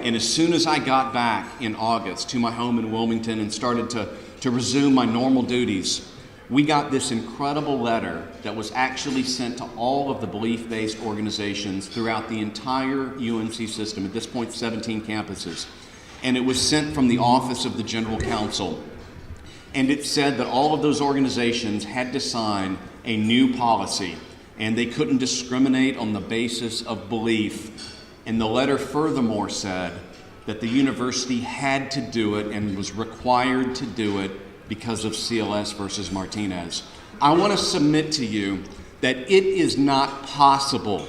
And as soon as I got back in August to my home in Wilmington and started to resume my normal duties, we got this incredible letter that was actually sent to all of the belief-based organizations throughout the entire UNC system, at this point 17 campuses. And it was sent from the Office of the General Counsel. And it said that all of those organizations had to sign a new policy, and they couldn't discriminate on the basis of belief. And the letter furthermore said that the university had to do it and was required to do it because of CLS versus Martinez. I want to submit to you that it is not possible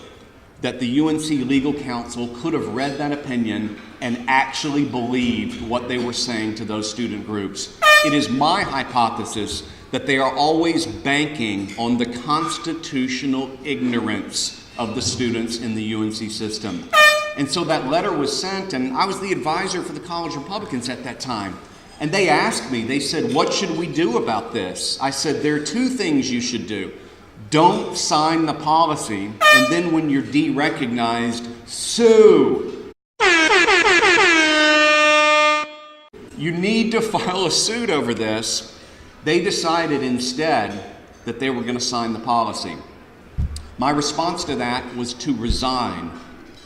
that the UNC legal counsel could have read that opinion and actually believed what they were saying to those student groups. It is my hypothesis that they are always banking on the constitutional ignorance of the students in the UNC system. And so that letter was sent, and I was the advisor for the college Republicans at that time. And they asked me, they said, what should we do about this? I said, there are two things you should do. Don't sign the policy, and then when you're de-recognized, sue. You need to file a suit over this. They decided instead that they were going to sign the policy. My response to that was to resign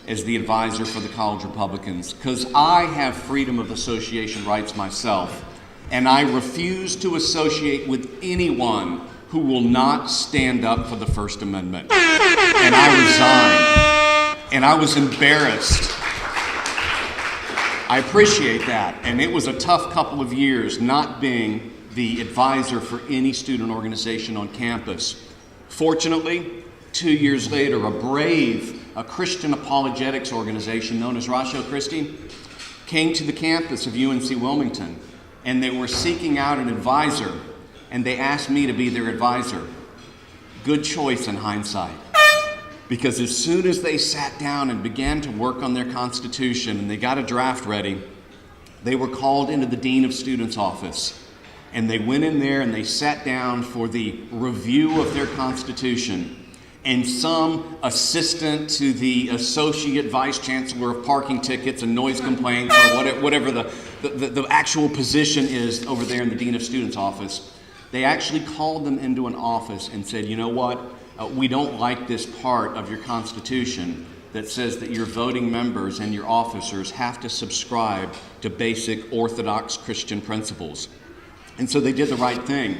as the advisor for the college Republicans, because I have freedom of association rights myself, and I refuse to associate with anyone who will not stand up for the First Amendment. And I resigned, and I was embarrassed. I appreciate that, and it was a tough couple of years not being the advisor for any student organization on campus. Fortunately, 2 years later, a Christian apologetics organization known as Ratio Christi came to the campus of UNC Wilmington, and they were seeking out an advisor, and they asked me to be their advisor. Good choice in hindsight, because as soon as they sat down and began to work on their constitution and they got a draft ready, they were called into the Dean of Students' office, and they went in there and they sat down for the review of their constitution. And some assistant to the associate vice chancellor of parking tickets and noise complaints, or whatever the actual position is over there in the Dean of Students' office, they actually called them into an office and said, you know what, we don't like this part of your constitution that says that your voting members and your officers have to subscribe to basic Orthodox Christian principles. And so they did the right thing.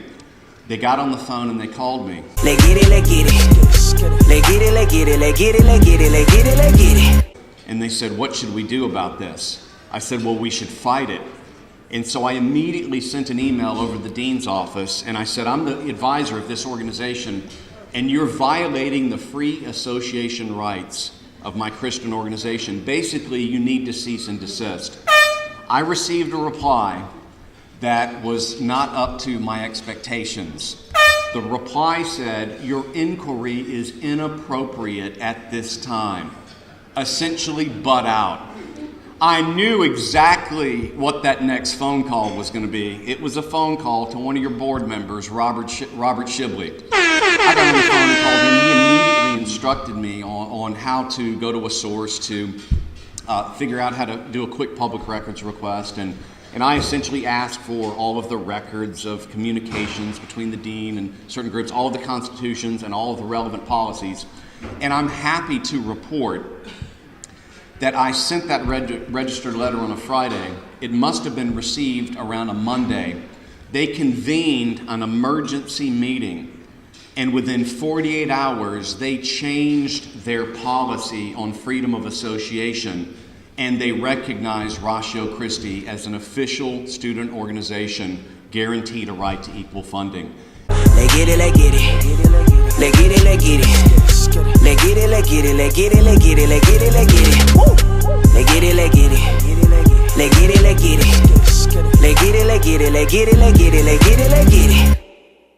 They got on the phone and they called me. Let's get it, let's get it. Let's get it, let's get it, let's get it, let's get it, let's get it, let's get it. And they said, what should we do about this? I said, well, we should fight it. And so I immediately sent an email over to the dean's office, and I said, I'm the advisor of this organization, and you're violating the free association rights of my Christian organization. Basically, you need to cease and desist. I received a reply that was not up to my expectations. The reply said, your inquiry is inappropriate at this time. Essentially, butt out. I knew exactly what that next phone call was going to be. It was a phone call to one of your board members, Robert Shibley. I got on the phone and called him. He immediately instructed me on how to go to a source to figure out how to do a quick public records request. And I essentially asked for all of the records of communications between the dean and certain groups, all of the constitutions and all of the relevant policies. And I'm happy to report that I sent that registered letter on a Friday. It must have been received around a Monday. They convened an emergency meeting, and within 48 hours, they changed their policy on freedom of association, and they recognized Ratio Christi as an official student organization guaranteed a right to equal funding. Let's get it, let's get it. Let's get it, let's get it. Let's get it, let's get it, let's get it, let's get it, let's get it, let's get it. Let's get it, let's get it. Let's get it, let's get it. Let's get it, let's get it, let's get it, let's get it, let's get it, let's get it.